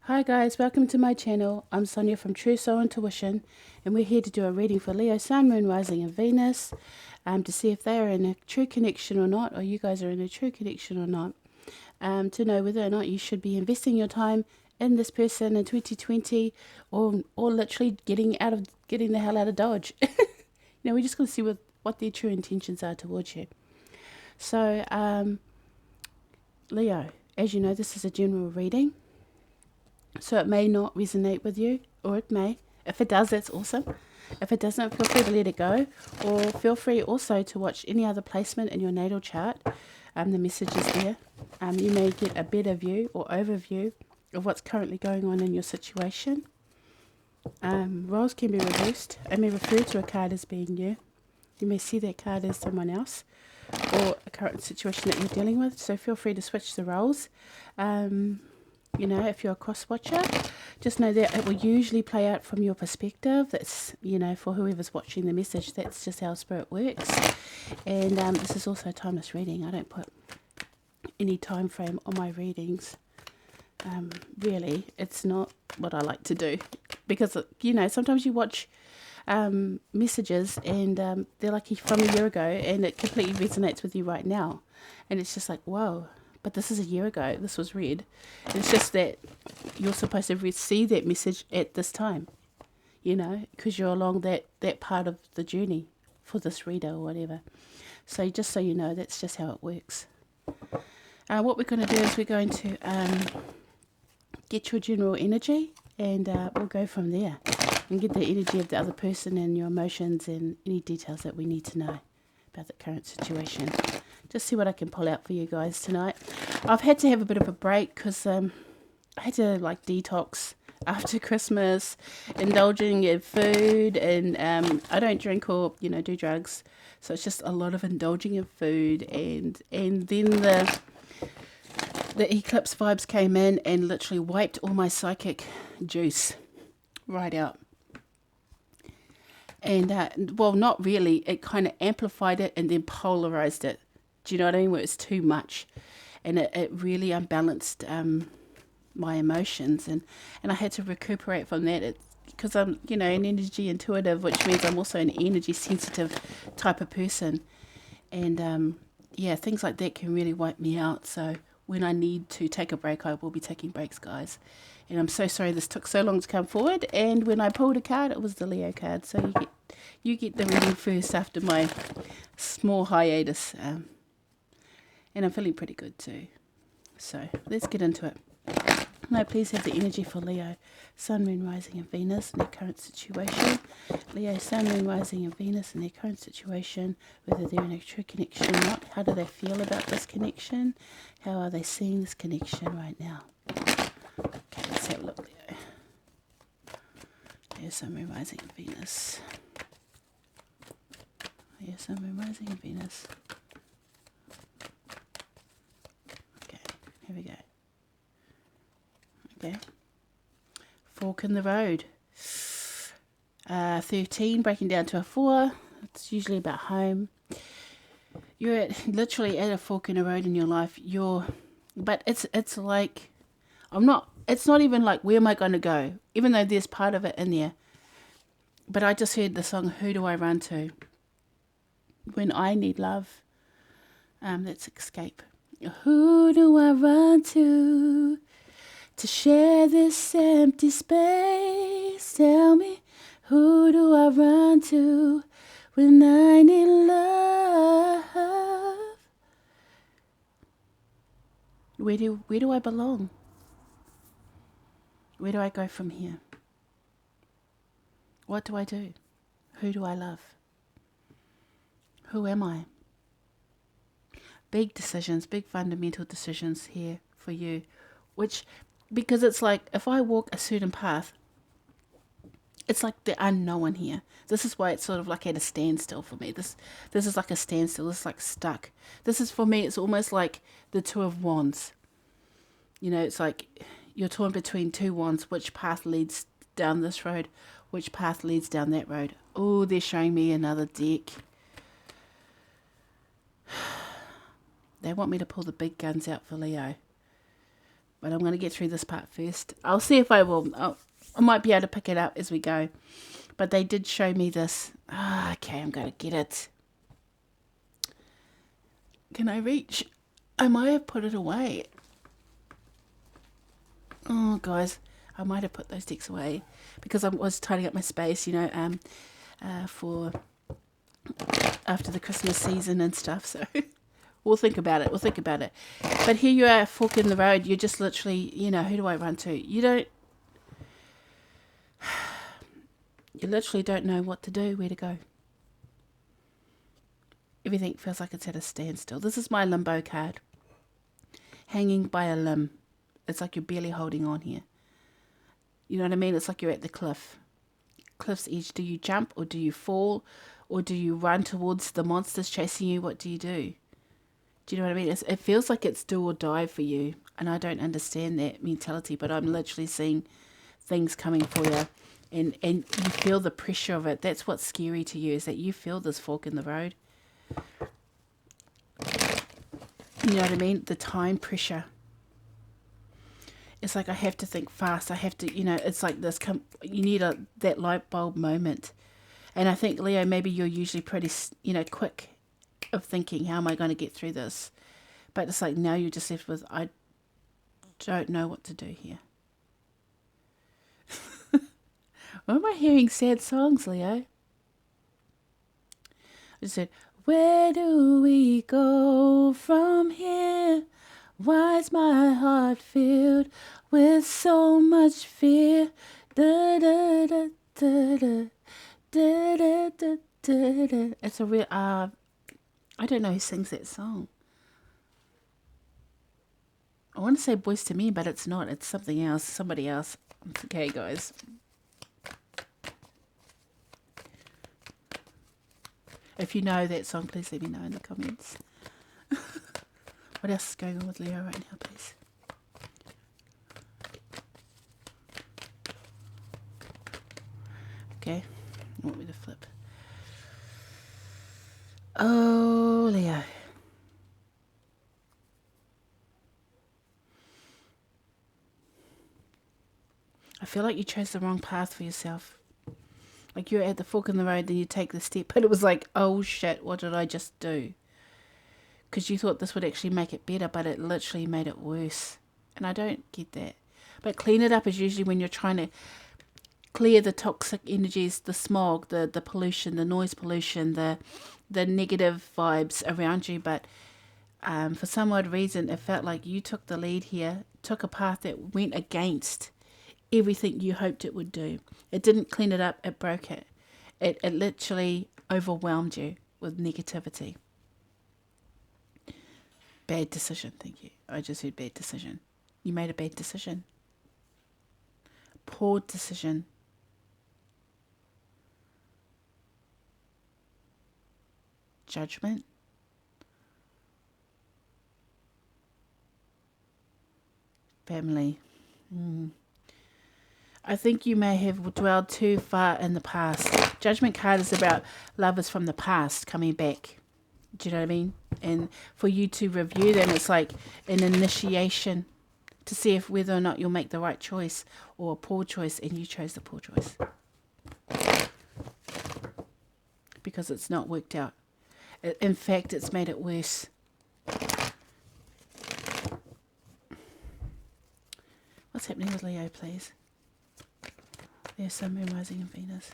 Hi guys, welcome to my channel. I'm Sonia from True Soul Intuition, and we're here to do a reading for Leo, Sun, Moon, Rising and Venus, to see if they are in a true connection or not, or you guys are in a true connection or not, to know whether or not you should be investing your time in this person in 2020, or literally getting the hell out of Dodge. We're just going to see what their true intentions are towards you. So, Leo, as you know, this is a general reading. So it may not resonate with you, or it may. If it does, that's awesome. If it doesn't, feel free to let it go. Or feel free also to watch any other placement in your natal chart. The message is there. You may get a better view or overview of what's currently going on in your situation. Roles can be reversed. I may refer to a card as being you. You may see that card as someone else or a current situation that you're dealing with. So feel free to switch the roles. If you're a cross-watcher, just know that it will usually play out from your perspective. That's, for whoever's watching the message, that's just how Spirit works. And this is also a timeless reading. I don't put any time frame on my readings. Really, it's not what I like to do. Because, sometimes you watch messages and they're like from a year ago and it completely resonates with you right now. And it's just like, whoa. But this is a year ago. This was read. It's just that you're supposed to see that message at this time, because you're along that part of the journey for this reader or whatever. So just so you know, that's just how it works. What we're going to do is we're going to get your general energy and we'll go from there and get the energy of the other person and your emotions and any details that we need to know about the current situation. Just see what I can pull out for you guys tonight. I've had to have a bit of a break because I had to detox after Christmas, indulging in food, and I don't drink or do drugs, so it's just a lot of indulging in food, and then the eclipse vibes came in and literally wiped all my psychic juice right out. And well, not really. It kind of amplified it and then polarized it. Do you know what I mean? Where it's too much. And it really unbalanced my emotions. And I had to recuperate from that. Because I'm, an energy intuitive, which means I'm also an energy sensitive type of person. And, things like that can really wipe me out. So when I need to take a break, I will be taking breaks, guys. And I'm so sorry this took so long to come forward. And when I pulled a card, it was the Leo card. So you get the reading first after my small hiatus. And I'm feeling pretty good too. So let's get into it. Now please have the energy for Leo, Sun, Moon, Rising and Venus in their current situation. Leo, Sun, Moon, Rising and Venus in their current situation, whether they're in a true connection or not. How do they feel about this connection? How are they seeing this connection right now? Okay, let's have a look, Leo. Leo, Sun, Moon, Rising and Venus. Leo, Sun, Moon, Rising and Venus. Here we go. Okay. Fork in the road. 13, breaking down to a 4. It's usually about home. You're literally at a fork in the road in your life. But it's like, it's not even like, where am I going to go? Even though there's part of it in there. But I just heard the song, Who Do I Run To? When I need love. That's Escape. Who do I run to share this empty space? Tell me, who do I run to when I need love? Where do I belong? Where do I go from here? What do I do? Who do I love? Who am I? Big decisions, big fundamental decisions here for you, because it's like, if I walk a certain path, it's like the unknown here. This is why it's sort of like at a standstill for me. This is like a standstill. This is like stuck. This is, for me, it's almost like the Two of Wands. It's like you're torn between two wands. Which path leads down this road? Which path leads down that road? Oh, they're showing me another deck. They want me to pull the big guns out for Leo. But I'm going to get through this part first. I'll see if I will. I might be able to pick it up as we go. But they did show me this. Okay, I'm going to get it. Can I reach? I might have put it away. Oh, guys, I might have put those decks away because I was tidying up my space, for after the Christmas season and stuff. So we'll think about it. But here you are, fork in the road. You're just literally, who do I run to? You literally don't know what to do, where to go. Everything feels like it's at a standstill. This is my limbo card. Hanging by a limb. It's like you're barely holding on here. You know what I mean? It's like you're at the cliff's edge. Do you jump or do you fall? Or do you run towards the monsters chasing you? What do you do? Do you know what I mean? It feels like it's do or die for you. And I don't understand that mentality, but I'm literally seeing things coming for you. And you feel the pressure of it. That's what's scary to you, is that you feel this fork in the road. You know what I mean? The time pressure. It's like I have to think fast. I have to, it's like this. You need that light bulb moment. And I think, Leo, maybe you're usually pretty, quick of thinking, how am I going to get through this? But it's like now you're just left with, I don't know what to do here. Why am I hearing sad songs, Leo? I just said, where do we go from here? Why is my heart filled with so much fear? Da, da, da, da, da, da, da, da, da, da. It's a real, I don't know who sings that song. I want to say Boys to Me, but it's not. It's something else, somebody else. Okay, guys. If you know that song, please let me know in the comments. What else is going on with Leo right now, please? Okay, I want me to flip. Oh, Leo. I feel like you chose the wrong path for yourself. Like you're at the fork in the road, then you take the step, but it was like, oh shit, what did I just do? Because you thought this would actually make it better, but it literally made it worse. And I don't get that. But clean it up is usually when you're trying to clear the toxic energies, the smog, the pollution, the noise pollution, the negative vibes around you. But for some odd reason, it felt like you took the lead here, took a path that went against everything you hoped it would do. It didn't clean it up, it broke it. It literally overwhelmed you with negativity. Bad decision, thank you. I just said bad decision. You made a bad decision. Poor decision. Judgment. Family. I think you may have dwelled too far in the past. Judgment card is about lovers from the past coming back. Do you know what I mean? And for you to review them, it's like an initiation to see if whether or not you'll make the right choice or a poor choice, and you chose the poor choice. Because it's not worked out. In fact, it's made it worse. What's happening with Leo, please? There's Sun, Moon, Rising and Venus.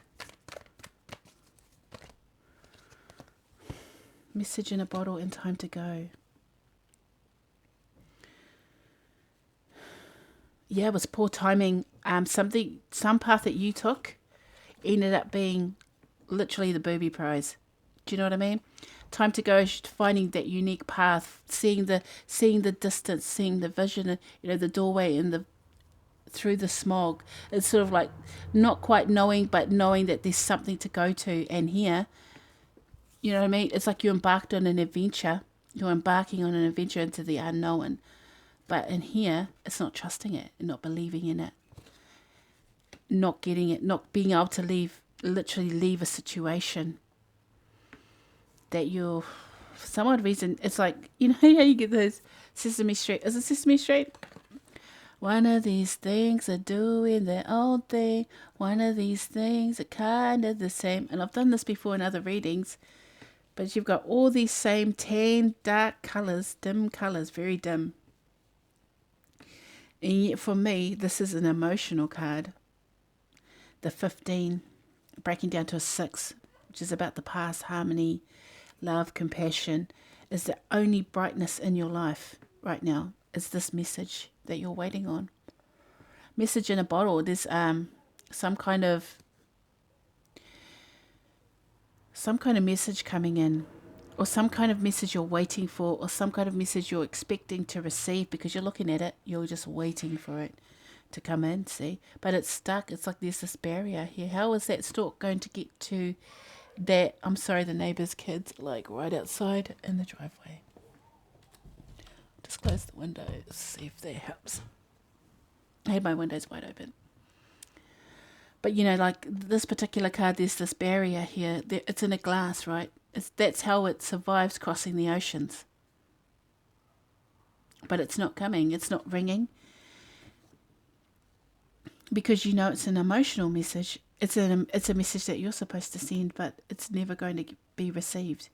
Message in a bottle and time to go. Yeah, it was poor timing. Some path that you took ended up being literally the booby prize. Do you know what I mean? Time to go, finding that unique path, seeing the distance, seeing the vision, the doorway in through the smog. It's sort of like not quite knowing, but knowing that there's something to go to. And here, you know what I mean? It's like you embarked on an adventure. You're embarking on an adventure into the unknown. But in here, it's not trusting it and not believing in it. Not getting it, not being able to literally leave a situation that you're, for some odd reason, it's like, how you get those Sesame Street. Is it Sesame Street? One of these things are doing their own thing. One of these things are kind of the same. And I've done this before in other readings. But you've got all these same tan, dark colours, dim colours, very dim. And yet for me, this is an emotional card. The 15, breaking down to a 6, which is about the past, harmony, love, compassion, is the only brightness in your life right now. Is this message that you're waiting on. Message in a bottle. There's some kind of message coming in, or some kind of message you're waiting for, or some kind of message you're expecting to receive because you're looking at it, you're just waiting for it to come in, see? But it's stuck. It's like there's this barrier here. How is that stalk going to get to that? I'm sorry, the neighbour's kids like right outside in the driveway. Just close the window, see if that helps. Hey, my window's wide open. But you know, like this particular card, there's this barrier here. It's in a glass, right? That's how it survives crossing the oceans. But it's not coming. It's not ringing. Because you know it's an emotional message. It's a message that you're supposed to send, but it's never going to be received,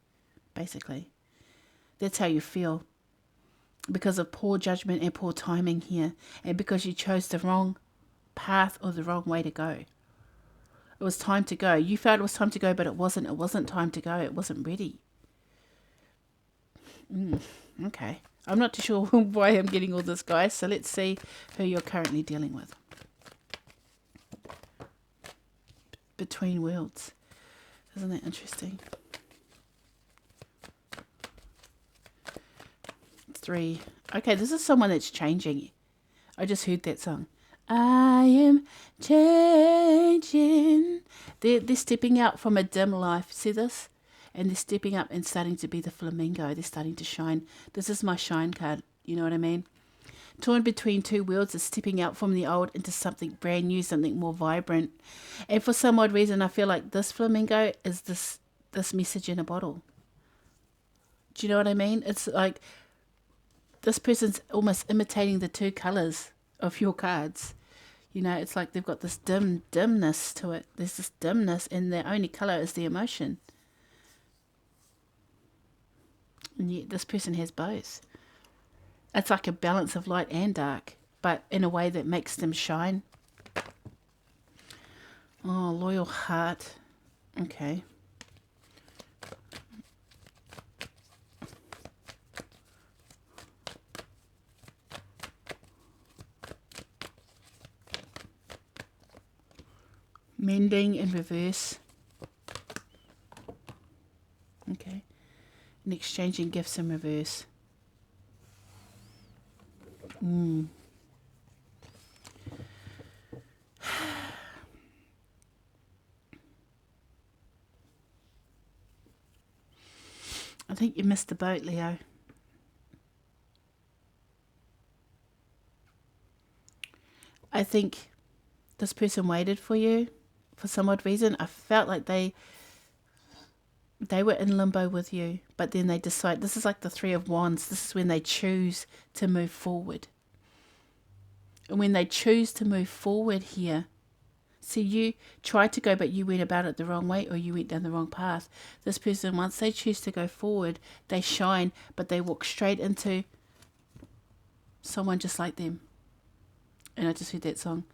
basically. That's how you feel. Because of poor judgment and poor timing here. And because you chose the wrong path or the wrong way to go. It was time to go. You felt it was time to go, but it wasn't. It wasn't time to go. It wasn't ready. Okay. I'm not too sure why I'm getting all this, guys. So let's see who you're currently dealing with. Between worlds. Isn't that interesting? 3. Okay, this is someone that's changing. I just heard that song. I am changing. They're stepping out from a dim life. See this? And they're stepping up and starting to be the flamingo. They're starting to shine. This is my shine card. You know what I mean? Torn between two worlds is stepping out from the old into something brand new, something more vibrant. And for some odd reason, I feel like this flamingo is this message in a bottle. Do you know what I mean? It's like this person's almost imitating the two colours of your cards. You know, it's like they've got this dimness to it. There's this dimness, and their only colour is the emotion. And yet this person has both. It's like a balance of light and dark, but in a way that makes them shine. Oh, loyal heart. Okay. Mending in reverse. Okay. And exchanging gifts in reverse. I think you missed the boat, Leo. I think this person waited for you for some odd reason. I felt like they were in limbo with you, but then they decide. This is like the 3 of Wands. This is when they choose to move forward. And when they choose to move forward here, see, you tried to go, but you went about it the wrong way, or you went down the wrong path. This person, once they choose to go forward, they shine, but they walk straight into someone just like them. And I just heard that song.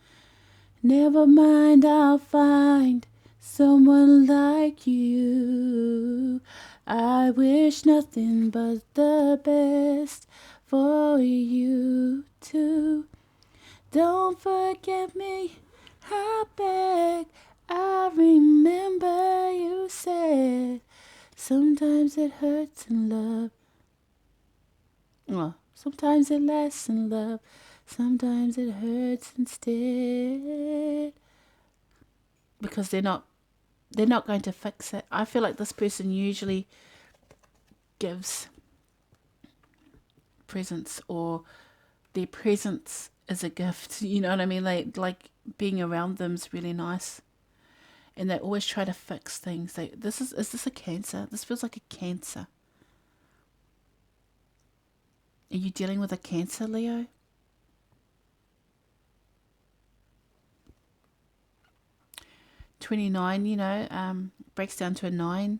Never mind, I'll find someone like you. I wish nothing but the best for you too. Don't forget me, I beg. I remember you said sometimes it hurts in love. Well, sometimes it lasts in love. Sometimes it hurts instead. Because they're not going to fix it. I feel like this person usually gives presents, or their presence is a gift. You know what I mean? Like being around them is really nice. And they always try to fix things. Is this a Cancer? This feels like a Cancer. Are you dealing with a Cancer, Leo? 29, you know, breaks down to a 9.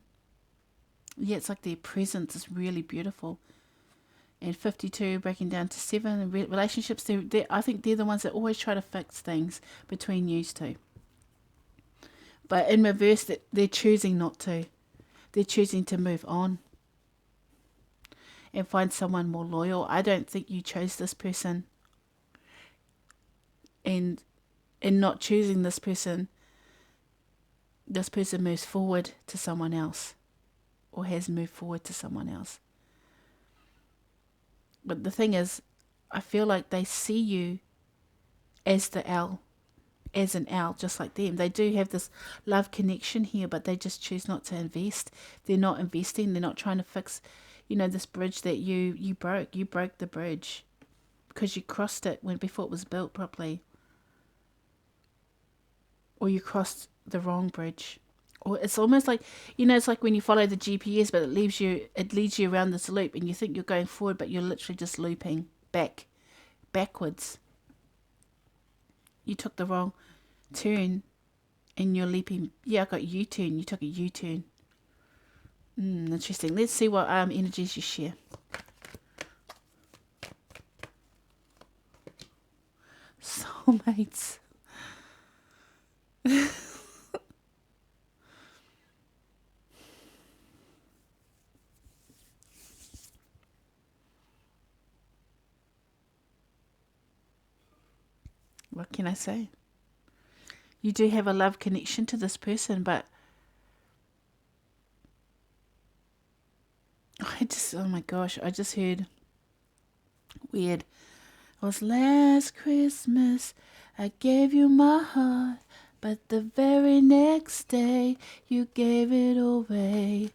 Yeah, it's like their presence is really beautiful. And 52 breaking down to 7. And relationships, I think they're the ones that always try to fix things between you two. But in reverse, they're choosing not to. They're choosing to move on and find someone more loyal. I don't think you chose this person. And in not choosing this person moves forward to someone else, or has moved forward to someone else. But the thing is, I feel like they see you as the L, as an L, just like them. They do have this love connection here, but they just choose not to invest. They're not investing. They're not trying to fix, this bridge that you broke. You broke the bridge because you crossed it before it was built properly. Or you crossed the wrong bridge. Or it's almost like, it's like when you follow the GPS, but it leads you around this loop, and you think you're going forward, but you're literally just looping backwards. You took the wrong turn, and you're leaping. Yeah, I got U-turn. You took a U-turn. Interesting. Let's see what energies you share. Soulmates. What can I say? You do have a love connection to this person, but oh my gosh, I just heard weird. It was last Christmas, I gave you my heart, but the very next day you gave it away.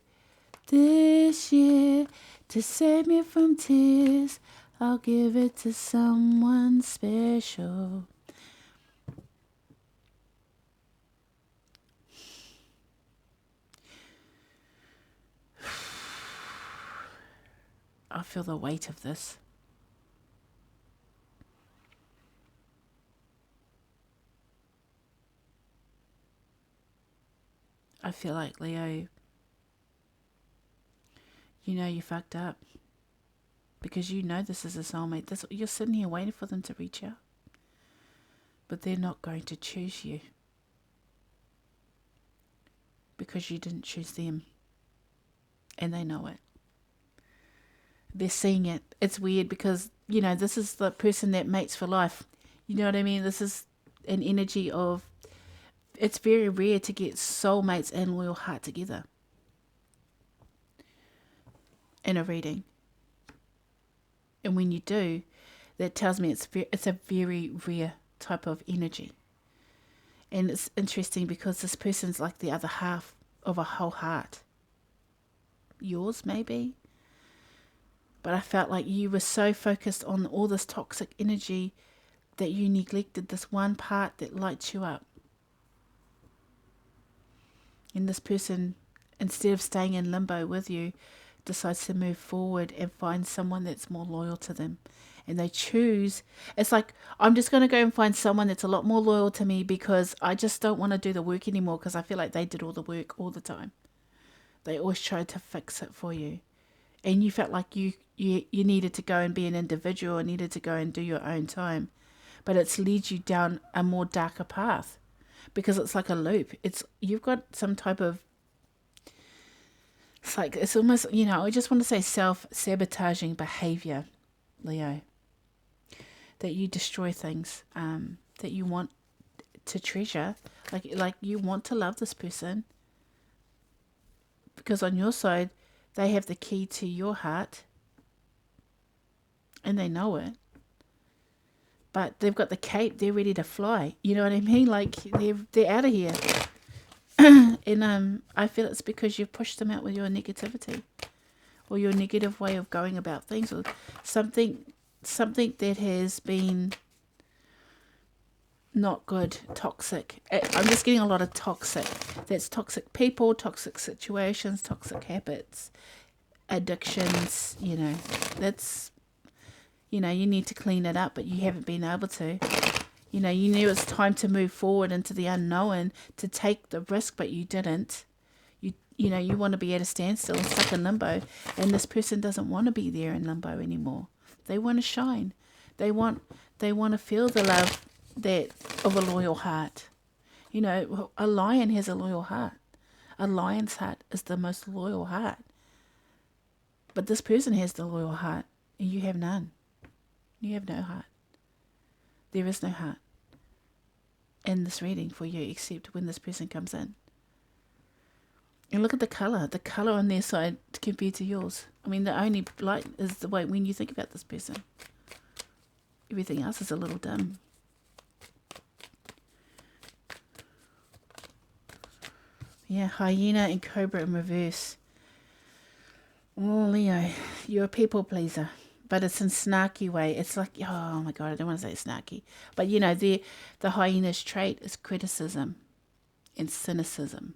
This year, to save me from tears, I'll give it to someone special. I feel the weight of this. I feel like, Leo, you fucked up. Because this is a soulmate. You're sitting here waiting for them to reach out. But they're not going to choose you. Because you didn't choose them. And they know it. They're seeing it. It's weird because, this is the person that mates for life. You know what I mean? This is an energy of, it's very rare to get soulmates and loyal heart together in a reading. And when you do, that tells me it's a very rare type of energy. And it's interesting because this person's like the other half of a whole heart. Yours, maybe. But I felt like you were so focused on all this toxic energy that you neglected this one part that lights you up. And this person, instead of staying in limbo with you, decides to move forward and find someone that's more loyal to them. And they choose, it's like, I'm just going to go and find someone that's a lot more loyal to me because I just don't want to do the work anymore because I feel like they did all the work all the time. They always tried to fix it for you. And you felt like you needed to go and be an individual or needed to go and do your own time. But it's led you down a more darker path because it's like a loop. You've got some type of, it's almost, I just want to say self-sabotaging behavior, Leo. That you destroy things that you want to treasure. Like you want to love this person because on your side, they have the key to your heart and they know it. But they've got the cape, they're ready to fly. You know what I mean? Like they're out of here. And I feel it's because you've pushed them out with your negativity or your negative way of going about things or something that has been not good, toxic. I'm just getting a lot of toxic. That's toxic people, toxic situations, toxic habits, addictions, That's, you need to clean it up, but you haven't been able to. You know, you knew it's time to move forward into the unknown, to take the risk, but you didn't. You know, you want to be at a standstill and stuck in limbo, and this person doesn't want to be there in limbo anymore. They want to shine. They want to feel the love that of a loyal heart. You know, a lion has a loyal heart. A lion's heart is the most loyal heart. But this person has the loyal heart, and you have none. You have no heart. There is no heart in this reading for you, except when this person comes in. And look at the colour on their side compared to yours. I mean, the only light is the way when you think about this person. Everything else is a little dim. Yeah, hyena and cobra in reverse. Oh, Leo, you're a people pleaser, but it's in snarky way. It's like, oh my God, I don't want to say snarky. But you know, the hyena's trait is criticism and cynicism,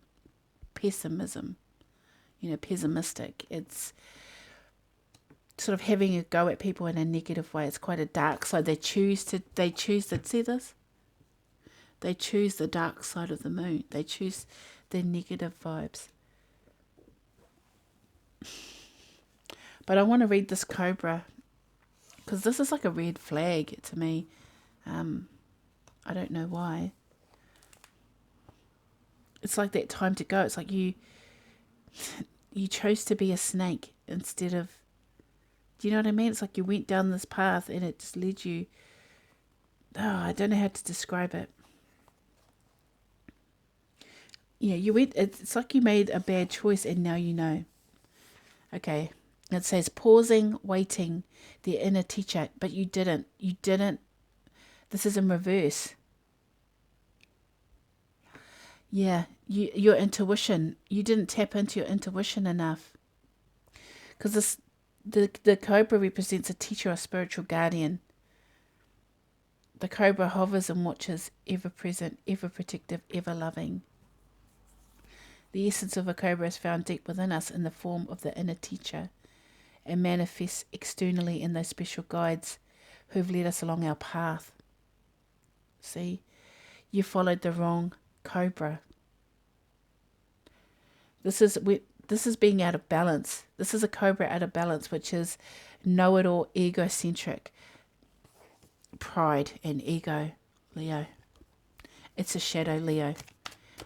pessimism, you know, pessimistic. It's sort of having a go at people in a negative way. It's quite a dark side. They choose to see this? They choose the dark side of the moon. They choose the negative vibes. But I want to read this cobra because this is like a red flag to me. I don't know why. It's like that time to go. It's like you chose to be a snake instead of, do you know what I mean? It's like you went down this path and it just led you, I don't know how to describe it. Yeah, it's like you made a bad choice and now you know. Okay. It says pausing, waiting, the inner teacher, but you didn't. This is in reverse. Yeah, your intuition. You didn't tap into your intuition enough. Because the cobra represents a teacher or spiritual guardian. The cobra hovers and watches, ever present, ever protective, ever loving. The essence of a cobra is found deep within us in the form of the inner teacher and manifests externally in those special guides who've led us along our path. See, you followed the wrong cobra. This is being out of balance. This is a cobra out of balance, which is know-it-all, egocentric, pride and ego, Leo. It's a shadow, Leo,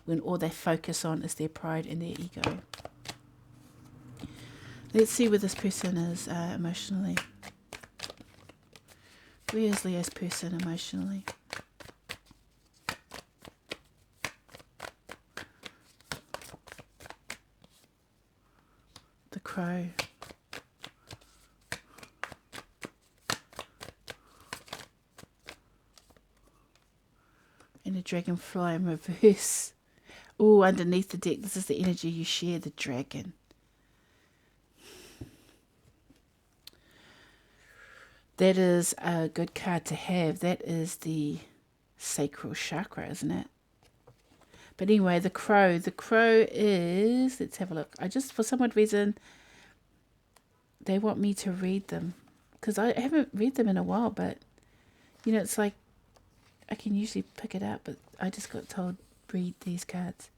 when all they focus on is their pride and their ego. Let's see where this person is emotionally. Where is Leo's person emotionally? The crow. And a dragonfly in reverse. Oh, underneath the deck, this is the energy you share, the dragon. That is a good card to have. That is the sacral chakra, isn't it? But anyway, the crow is, let's have a look. For some odd reason, they want me to read them. Because I haven't read them in a while, but, you know, it's like, I can usually pick it up, but I just got told, read these cards.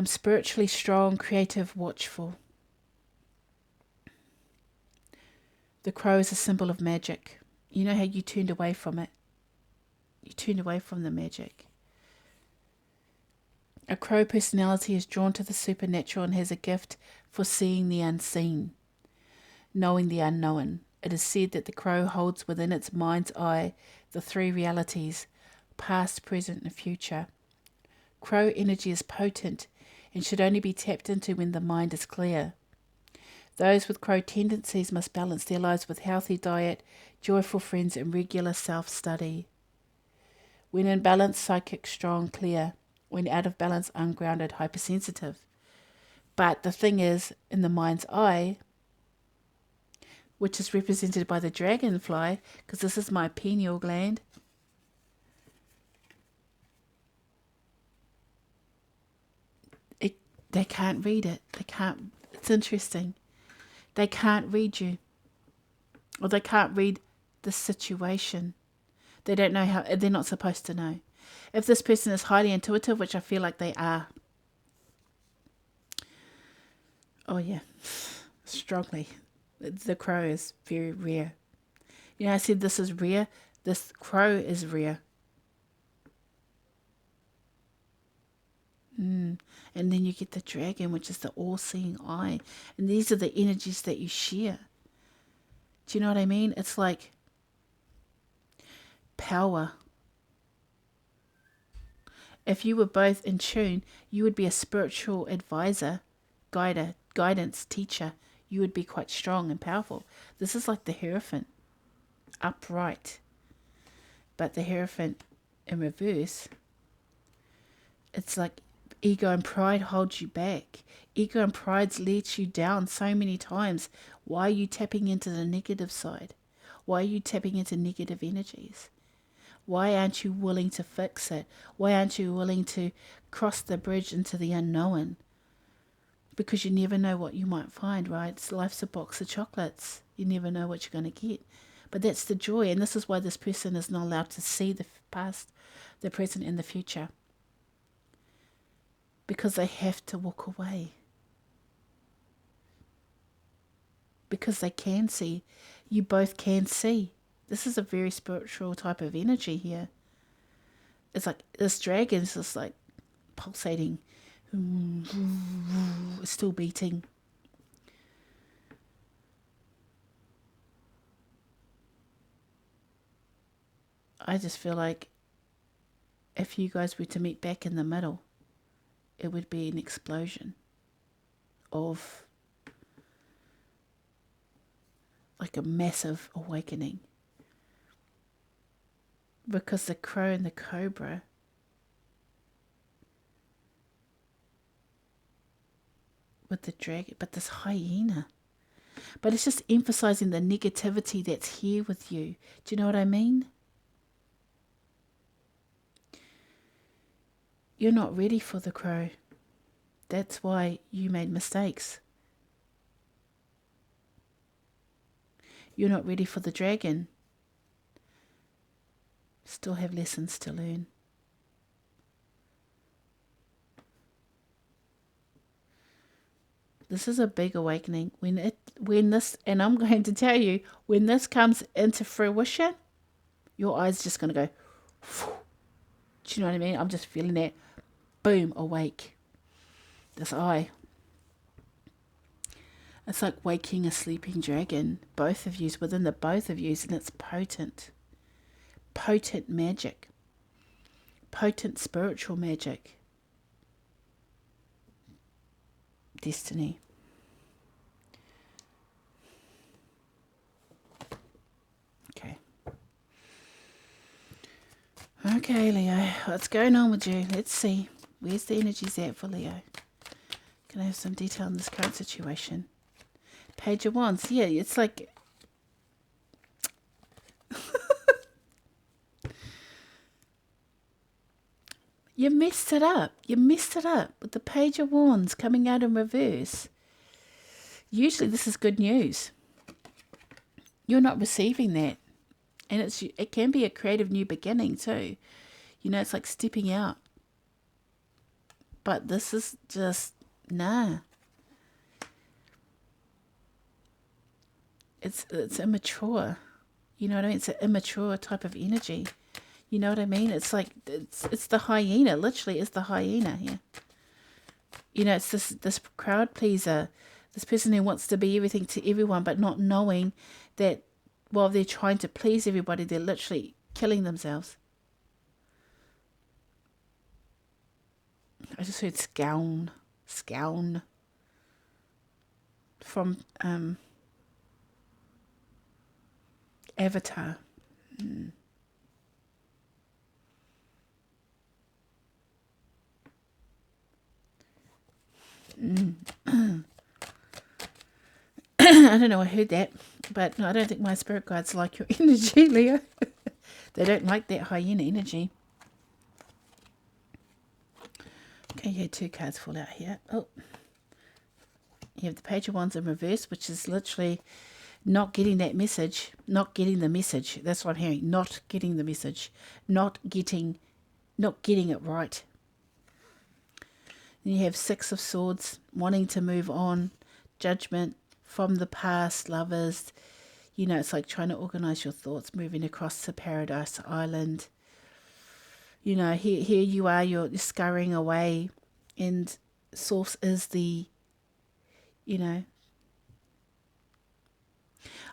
Spiritually strong, creative, watchful. The crow is a symbol of magic. You know how you turned away from it? You turned away from the magic. A crow personality is drawn to the supernatural and has a gift for seeing the unseen, knowing the unknown. It is said that the crow holds within its mind's eye the three realities, past, present, and future. Crow energy is potent and should only be tapped into when the mind is clear. Those with crow tendencies must balance their lives with healthy diet, joyful friends, and regular self-study. When in balance, psychic, strong, clear. When out of balance, ungrounded, hypersensitive. But the thing is, in the mind's eye, which is represented by the dragonfly, because this is my pineal gland, they can't read it. It's interesting. They can't read you. Or they can't read the situation. They don't know how, they're not supposed to know. If this person is highly intuitive, which I feel like they are, oh yeah, strongly, the crow is very rare. You know, I said this is rare. This crow is rare. And then you get the dragon, which is the all-seeing eye. And these are the energies that you share. Do you know what I mean? It's like power. If you were both in tune, you would be a spiritual advisor, guidance, teacher. You would be quite strong and powerful. This is like the Hierophant, upright. But the Hierophant in reverse, it's like ego and pride holds you back. Ego and pride lets you down so many times. Why are you tapping into the negative side? Why are you tapping into negative energies? Why aren't you willing to fix it? Why aren't you willing to cross the bridge into the unknown? Because you never know what you might find, right? Life's a box of chocolates. You never know what you're going to get. But that's the joy, and this is why this person is not allowed to see the past, the present, and the future. Because they have to walk away. Because they can see. You both can see. This is a very spiritual type of energy here. It's like this dragon is just like pulsating. It's still beating. I just feel like if you guys were to meet back in the middle, it would be an explosion of like a massive awakening. Because the crow and the cobra with the dragon, but this hyena. But it's just emphasizing the negativity that's here with you. Do you know what I mean? You're not ready for the crow. That's why you made mistakes. You're not ready for the dragon. Still have lessons to learn. This is a big awakening. When this, and I'm going to tell you, when this comes into fruition, your eye's just going to go, phew. Do you know what I mean? I'm just feeling that, boom, awake. This eye. It's like waking a sleeping dragon. Both of yous, within the both of yous, and it's potent. Potent magic. Potent spiritual magic. Destiny. Okay, Leo, what's going on with you? Let's see. Where's the energies at for Leo? Can I have some detail on this current situation? Page of Wands. Yeah, it's like... You messed it up. You messed it up with the Page of Wands coming out in reverse. Usually this is good news. You're not receiving that. And it can be a creative new beginning too. You know, it's like stepping out. But this is just, nah. It's immature. You know what I mean? It's an immature type of energy. You know what I mean? It's like, it's the hyena. Literally, it's the hyena here. You know, it's this crowd pleaser. This person who wants to be everything to everyone, but not knowing that while they're trying to please everybody, they're literally killing themselves. I just heard scown. Scown. From Avatar. I don't know, I heard that. But no, I don't think my spirit guides like your energy, Leo. They don't like that hyena energy. Okay, you had 2 cards fall out here. Oh. You have the Page of Wands in reverse, which is literally not getting that message, not getting the message. That's what I'm hearing. Not getting the message, not getting it right. Then you have Six of Swords, wanting to move on, Judgment, from the past, Lovers. You know, it's like trying to organize your thoughts, moving across to Paradise Island. You know, here you are, you're scurrying away, and Source is the, you know,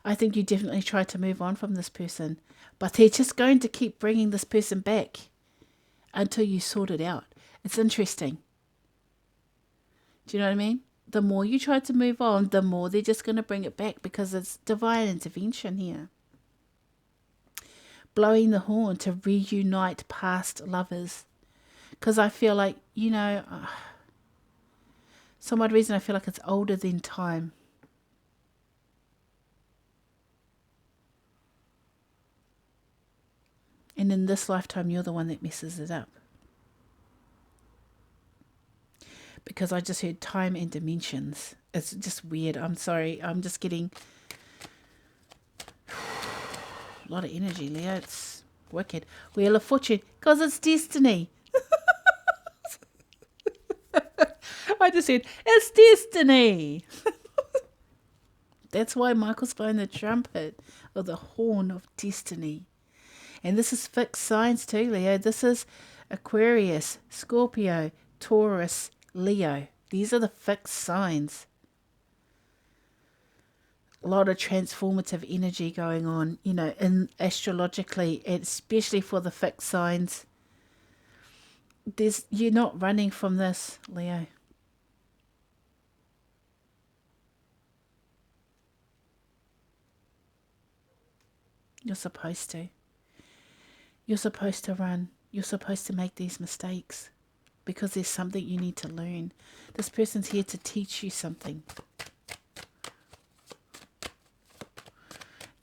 I think you definitely try to move on from this person, but they're just going to keep bringing this person back until you sort it out. It's interesting. Do you know what I mean? The more you try to move on, the more they're just going to bring it back, because it's divine intervention here. Blowing the horn to reunite past lovers. Because I feel like, you know, some odd reason I feel like it's older than time. And in this lifetime, you're the one that messes it up. Because I just heard time and dimensions. It's just weird. I'm sorry. I'm just getting a lot of energy, Leo. It's wicked. Wheel of Fortune. Because it's destiny. I just said, it's destiny. That's why Michael's blowing the trumpet, or the horn of destiny. And this is fixed signs too, Leo. This is Aquarius, Scorpio, Taurus, Leo. These are the fixed signs. A lot of transformative energy going on, you know, in astrologically, and especially for the fixed signs. You're not running from this, Leo. You're supposed to. You're supposed to run. You're supposed to make these mistakes because there's something you need to learn. This person's here to teach you something.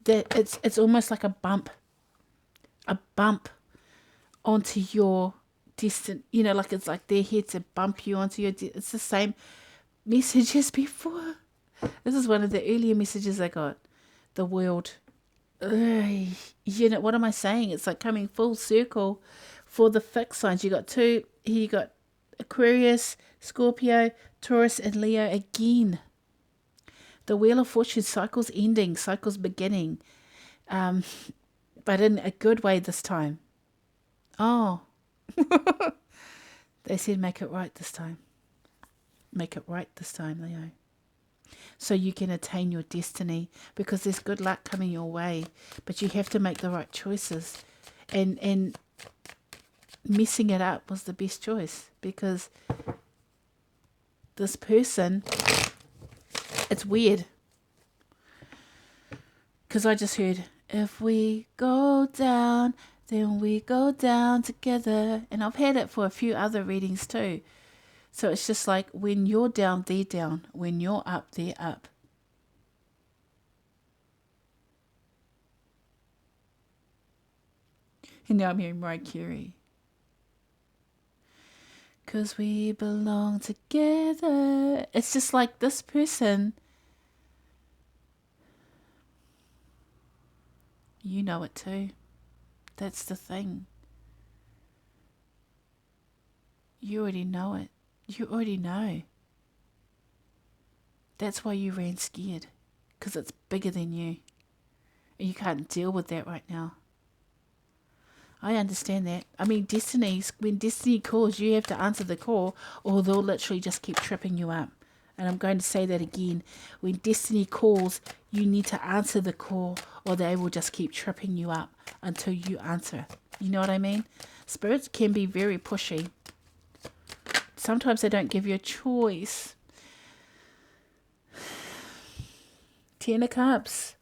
That it's almost like a bump onto your distant, you know, like it's like they're here to bump you onto your, it's the same message as before. This is one of the earlier messages I got. The world. You know, what am I saying? It's like coming full circle for the fixed signs. You got two, here you got Aquarius, Scorpio, Taurus, and Leo again. The Wheel of Fortune, cycles ending, cycles beginning. But in a good way this time. Oh. They said make it right this time. Make it right this time, Leo. So you can attain your destiny, because there's good luck coming your way, but you have to make the right choices, and messing it up was the best choice, because this person, it's weird, because I just heard, if we go down, then we go down together, and I've had it for a few other readings too. So it's just like, when you're down, they're down. When you're up, they're up. And now I'm hearing Mariah Carey. 'Cause we belong together. It's just like this person, you know it too. That's the thing. You already know it. You already know. That's why you ran scared. Because it's bigger than you. And you can't deal with that right now. I understand that. I mean, when destiny calls, you have to answer the call, or they'll literally just keep tripping you up. And I'm going to say that again. When destiny calls, you need to answer the call, or they will just keep tripping you up until you answer. You know what I mean? Spirits can be very pushy. Sometimes they don't give you a choice. Ten of Cups.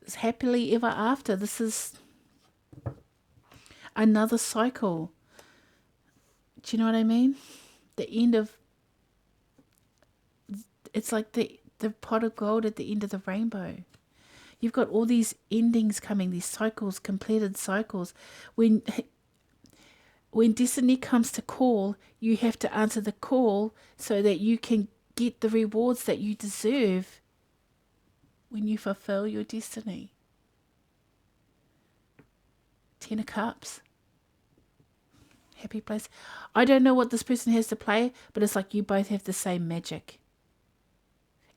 It's happily ever after. This is another cycle. Do you know what I mean? The end of... It's like the pot of gold at the end of the rainbow. You've got all these endings coming, these cycles, completed cycles. When destiny comes to call, you have to answer the call so that you can get the rewards that you deserve. when you fulfill your destiny. 10 of Cups. Happy place. I don't know what this person has to play, but it's like you both have the same magic.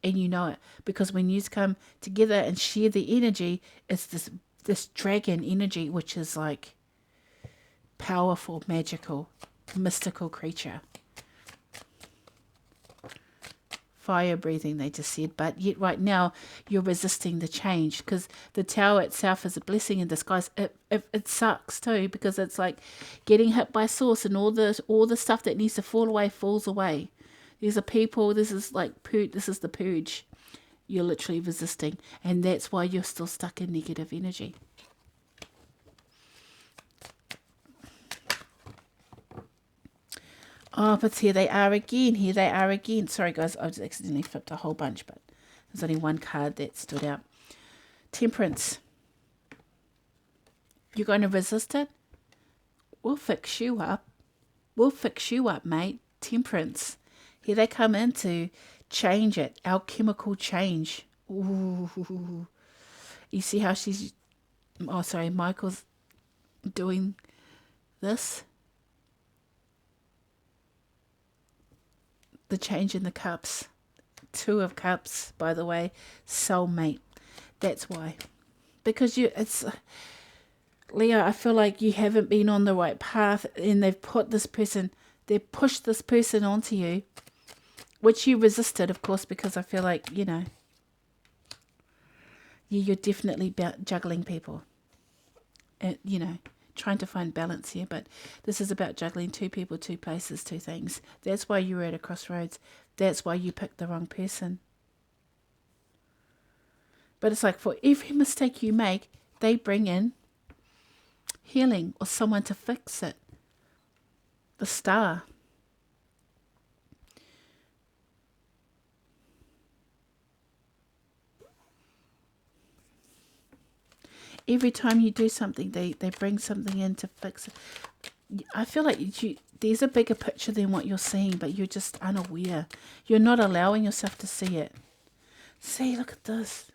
And you know it. Because when you come together and share the energy, it's this dragon energy, which is like powerful, magical, mystical creature. Fire breathing, they just said, but yet right now you're resisting the change, because the Tower itself is a blessing in disguise. It sucks too, because it's like getting hit by source, and all the stuff that needs to fall away falls away. These are people. This is like this is the purge. You're literally resisting, and that's why you're still stuck in negative energy. Oh, but here they are again. Here they are again. Sorry, guys. I just accidentally flipped a whole bunch, but there's only one card that stood out. Temperance. You're going to resist it? We'll fix you up. We'll fix you up, mate. Temperance. Here they come in to change it. Alchemical change. Ooh. You see how she's... Oh, sorry. Michael's doing this. The change in the cups. 2 of Cups, by the way. Soulmate. That's why. Because it's... Leo, I feel like you haven't been on the right path, and they've pushed this person onto you, which you resisted, of course, because I feel like, you're definitely juggling people. And, trying to find balance here, but this is about juggling 2 people, 2 places, 2 things. That's why you were at a crossroads. That's why you picked the wrong person. But it's like for every mistake you make, they bring in healing or someone to fix it. The Star. Every time you do something, they bring something in to fix it. I feel like there's a bigger picture than what you're seeing, but you're just unaware. You're not allowing yourself to see it. See, look at this.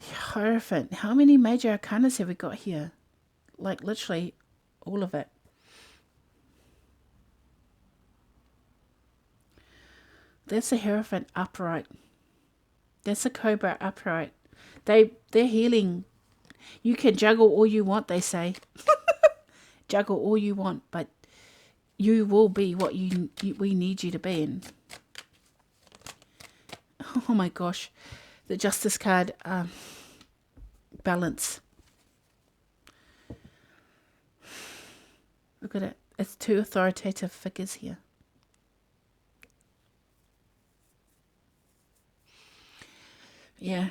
Hierophant. How many major arcanas have we got here? Like literally all of it. That's a Hierophant upright. That's a Cobra upright. They're healing. You can juggle all you want, they say. Juggle all you want, but you will be what we need you to be in. Oh my gosh. The Justice card, balance. Look at it. It's 2 authoritative figures here. Yeah,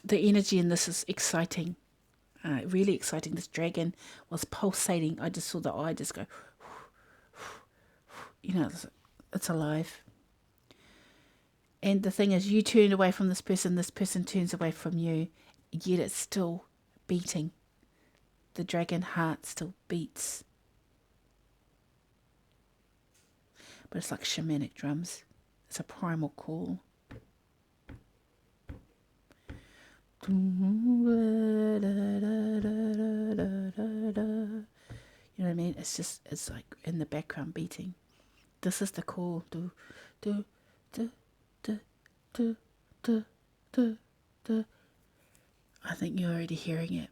the energy in this is exciting. Really exciting. This dragon was pulsating. I just saw the eye just go, it's alive. And the thing is, you turned away from this person turns away from you, yet it's still beating. The dragon heart still beats. But it's like shamanic drums. It's a primal call. You know what I mean? It's like in the background beating. This is the call. Do, do, do, do, do, do, do, do. I think you're already hearing it.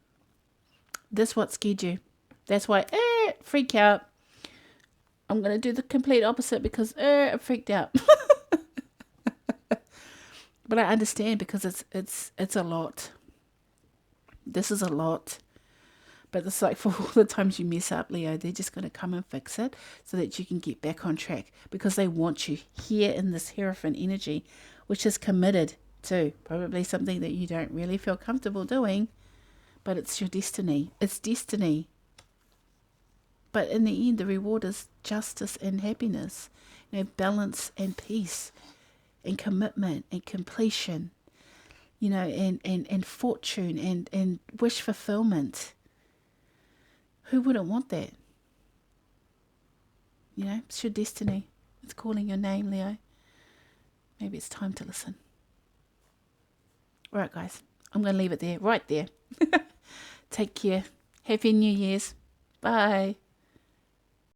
This what scared you. That's why, freak out. I'm going to do the complete opposite because, I freaked out. But I understand because it's a lot. This is a lot. But it's like for all the times you mess up, Leo, they're just going to come and fix it so that you can get back on track because they want you here in this Hierophant energy, which is committed to probably something that you don't really feel comfortable doing, but it's your destiny. It's destiny. But in the end, the reward is justice and happiness, balance and peace and commitment and completion, and fortune and wish fulfillment. Who wouldn't want that? It's your destiny. It's calling your name, Leo. Maybe it's time to listen. All right, guys. I'm going to leave it there, right there. Take care. Happy New Year's. Bye.